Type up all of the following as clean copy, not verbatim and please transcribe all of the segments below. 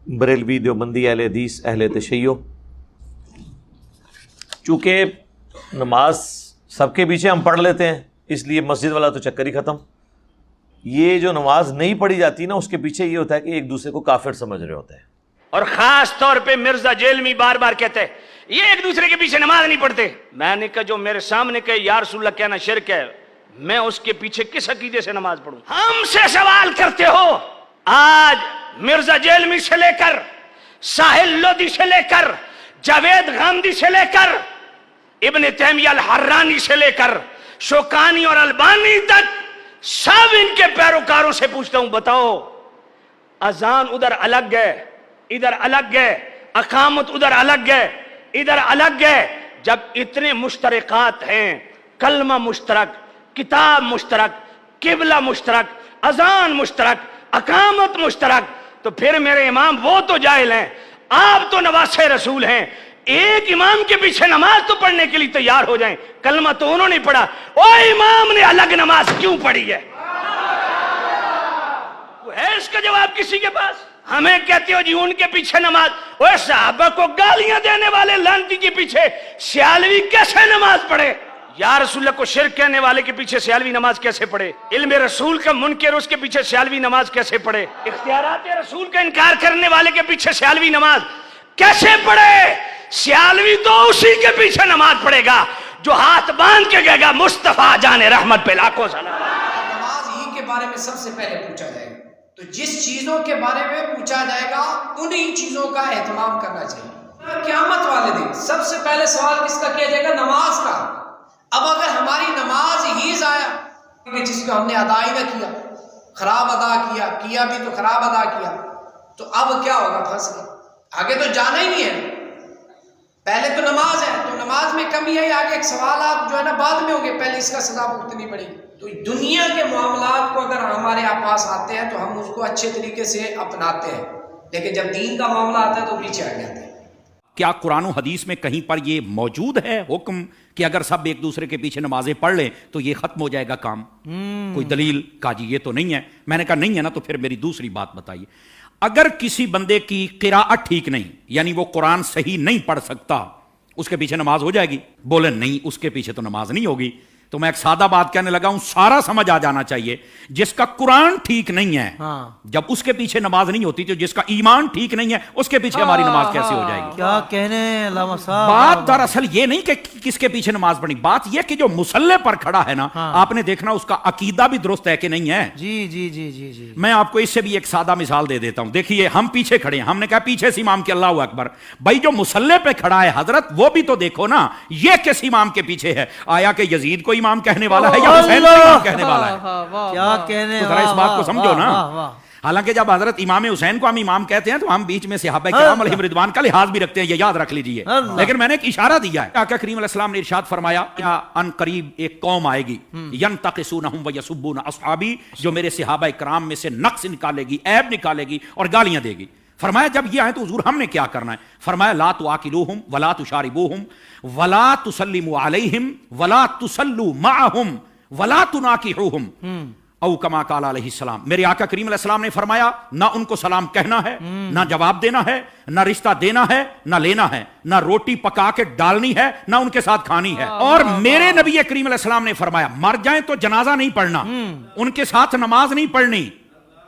بریلوی، دیوبندی، اہل حدیث، اہل تشیع، چونکہ نماز سب کے پیچھے ہم پڑھ لیتے ہیں اس لیے مسجد والا تو چکر ہی ختم. یہ جو نماز نہیں پڑھی جاتی نا اس کے پیچھے یہ ہوتا ہے کہ ایک دوسرے کو کافر سمجھ رہے ہوتے ہیں. اور خاص طور پہ مرزا جیلمی بار بار کہتے ہیں یہ ایک دوسرے کے پیچھے نماز نہیں پڑھتے. میں نے کہا جو میرے سامنے کہے یا رسول اللہ کہنا شرک ہے، میں اس کے پیچھے کس عقیدے سے نماز پڑھوں؟ ہم سے سوال کرتے ہو. آج مرزا جیلمی سے لے کر ساحل لودھی سے لے کر جاوید غامدی سے لے کر ابن تیمیہ الحرانی سے لے کر شوکانی اور البانی تک سب ان کے پیروکاروں سے پوچھتا ہوں، بتاؤ اذان ادھر الگ ہے ادھر الگ ہے، اقامت ادھر الگ ہے ادھر الگ ہے. جب اتنے مشترکات ہیں، کلمہ مشترک، کتاب مشترک، قبلہ مشترک، اذان مشترک، اقامت مشترک، تو پھر میرے امام وہ تو جاہل ہیں، آپ تو نواسے رسول ہیں. ایک امام کے پیچھے نماز تو پڑھنے کے لیے تیار ہو جائیں. کلمہ تو انہوں نے پڑھا، او امام نے الگ نماز کیوں پڑھی ہے؟ ہے اس کا جواب کسی کے پاس؟ ہمیں کہتے ہو جی ان کے پیچھے نماز. وہ صحابہ کو گالیاں دینے والے لعنتی کے پیچھے سیالوی کیسے نماز پڑھے؟ یا رسول اللہ کو شرک کہنے والے کے پیچھے سیالوی نماز کیسے پڑھے؟ علم رسول کا منکر اس کے پیچھے سیالوی نماز کیسے پڑھے؟ اختیارات رسول کا انکار کرنے والے کے پیچھے سیالوی نماز کیسے پڑھے؟ سیالوی تو اسی کے پیچھے نماز پڑھے گا جو ہاتھ باندھ کے کہے گا مصطفیٰ جان رحمت پہ لاکھوں سلام. نماز ہی کے بارے میں سب سے پہلے پوچھا جائے گا، تو جس چیزوں کے بارے میں پوچھا جائے گا انہی چیزوں کا اہتمام کرنا چاہیے. قیامت والے دن سب سے پہلے سوال کس کا کیا جائے گا؟ نماز کا. اب اگر ہماری نماز ہی ضائع جس کو ہم نے ادا ہی نہ کیا، خراب ادا کیا بھی تو خراب ادا کیا، تو اب کیا ہوگا؟ پھنس گئے، آگے تو جانا ہی نہیں ہے. پہلے تو نماز ہے، تو نماز میں کمی ہے، آگے ایک سوالات جو ہے نا بعد میں ہوں گے، پہلے اس کا سزا بھگتنی پڑے گی. تو دنیا کے معاملات کو اگر ہمارے پاس آتے ہیں تو ہم اس کو اچھے طریقے سے اپناتے ہیں، لیکن جب دین کا معاملہ آتا ہے تو پیچھے آ جاتے ہیں. کیا قرآن و حدیث میں کہیں پر یہ موجود ہے حکم کہ اگر سب ایک دوسرے کے پیچھے نمازیں پڑھ لیں تو یہ ختم ہو جائے گا کام؟ کوئی دلیل؟ کہا جی یہ تو نہیں ہے. میں نے کہا نہیں ہے نا، تو پھر میری دوسری بات بتائیے. اگر کسی بندے کی قراءت ٹھیک نہیں، یعنی وہ قرآن صحیح نہیں پڑھ سکتا، اس کے پیچھے نماز ہو جائے گی؟ بولے نہیں، اس کے پیچھے تو نماز نہیں ہوگی. تو میں ایک سادہ بات کہنے لگا ہوں، سارا سمجھ آ جانا چاہیے. جس کا قرآن ٹھیک نہیں ہے جب اس کے پیچھے نماز نہیں ہوتی، تو جس کا ایمان ٹھیک نہیں ہے اس کے پیچھے ہماری نماز کیسے ہو جائے گی؟ کیا کہنے علامہ صاحب. بات دراصل یہ نہیں کہ کس کے پیچھے نماز پڑھنی، بات یہ کہ جو مصلی پر کھڑا ہے نا، آپ نے دیکھنا اس کا عقیدہ بھی درست ہے کہ نہیں ہے. جی جی جی جی جی میں آپ کو اس سے بھی ایک سادہ مثال دے دیتا ہوں. دیکھیے ہم پیچھے کھڑے ہیں، ہم نے کہا پیچھے سے امام کے اللہ اکبر. بھائی جو مصلی پہ کھڑا ہے حضرت، وہ بھی تو دیکھو نا یہ کس امام کے پیچھے ہے. آیا کہ یزید کو امام کہنے والا ہے یا حسین کو امام کہنے والا ہے؟ کیا کہنے. تو ذرا اس بات کو سمجھو نا. حالانکہ جب حضرت امام حسین کو ہم امام کہتے ہیں تو ہم بیچ میں صحابہ کرام علیہم رضوان کا لحاظ بھی رکھتے ہیں، یہ یاد رکھ لیجئے. لیکن میں نے ایک اشارہ دیا ہے. آقا کریم علیہ السلام نے ارشاد فرمایا کہ ان قریب ایک قوم آئے گی ینتقصونہم ویسبون اصحابی، جو میرے صحابہ کرام میں سے نقص نکالے گی، عیب نکالے گی اور گالیاں دے گی. فرمایا جب یہ آئے تو حضور ہم نے کیا کرنا ہے؟ فرمایا لا تواکلوہم ولا تشاربوہم ولا تسلموا علیہم ولا تصلوا معہم ولا تناکحوہم او کما قال علیہ السلام. میرے آقا کریم علیہ السلام نے فرمایا نہ ان کو سلام کہنا ہے، نہ جواب دینا ہے، نہ رشتہ دینا ہے، نہ لینا ہے، نہ روٹی پکا کے ڈالنی ہے، نہ ان کے ساتھ کھانی ہے. اور میرے نبی کریم علیہ السلام نے فرمایا مر جائیں تو جنازہ نہیں پڑھنا، ان کے ساتھ نماز نہیں پڑھنی،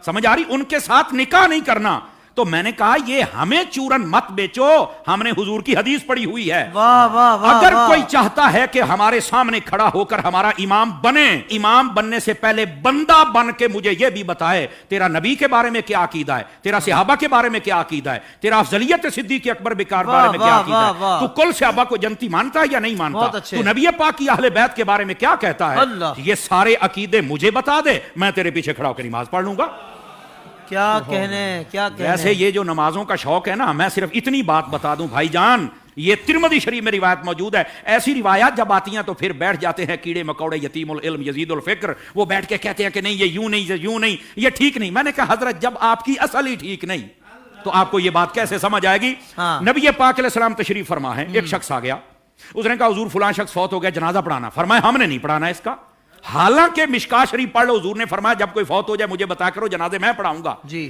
سمجھ آ رہی، ان کے ساتھ نکاح نہیں کرنا. تو میں نے کہا یہ ہمیں چورن مت بیچو، ہم نے حضور کی حدیث پڑھی ہوئی ہے. اگر کوئی چاہتا ہے کہ ہمارے سامنے کھڑا ہو کر ہمارا امام بنے، امام بننے سے پہلے بندہ بن کے مجھے یہ بھی بتائے تیرا نبی کے بارے میں کیا عقیدہ ہے، تیرا صحابہ کے بارے میں کیا عقیدہ ہے، تیرا افضلیت صدیق اکبر بکار بارے میں کیا عقیدہ ہے، تو کل صحابہ کو جنتی مانتا ہے یا نہیں مانتا، تو نبی پاک کی اہل بیت کے بارے میں کیا کہتا ہے. یہ سارے عقیدے مجھے بتا دے، میں تیرے پیچھے کھڑا ہو کے نماز پڑھ لوں گا. کیا کہنے کیا کہنے. ویسے یہ جو نمازوں کا شوق ہے نا، میں صرف اتنی بات بتا دوں بھائی جان، یہ ترمذی شریف میں روایت موجود ہے. ایسی روایات جب آتی ہیں تو پھر بیٹھ جاتے ہیں کیڑے مکوڑے، یتیم العلم یزید الفکر، وہ بیٹھ کے کہتے ہیں کہ نہیں یہ یوں نہیں، یہ یوں نہیں، یہ ٹھیک نہیں. میں نے کہا حضرت جب آپ کی اصل ہی ٹھیک نہیں تو آپ کو یہ بات کیسے سمجھ آئے گی؟ نبی پاک علیہ السلام تشریف فرما ہے، ایک شخص آ گیا، اس نے کہا حضور فلاں شخص فوت ہو گیا، جنازہ پڑھانا. فرمایا ہم نے نہیں پڑھانا اس کا. حالانکہ مشکاہ شریف پڑھ لو، حضور نے فرمایا جب کوئی فوت ہو جائے مجھے بتا کرو، جنازے میں پڑھاؤں گا. جی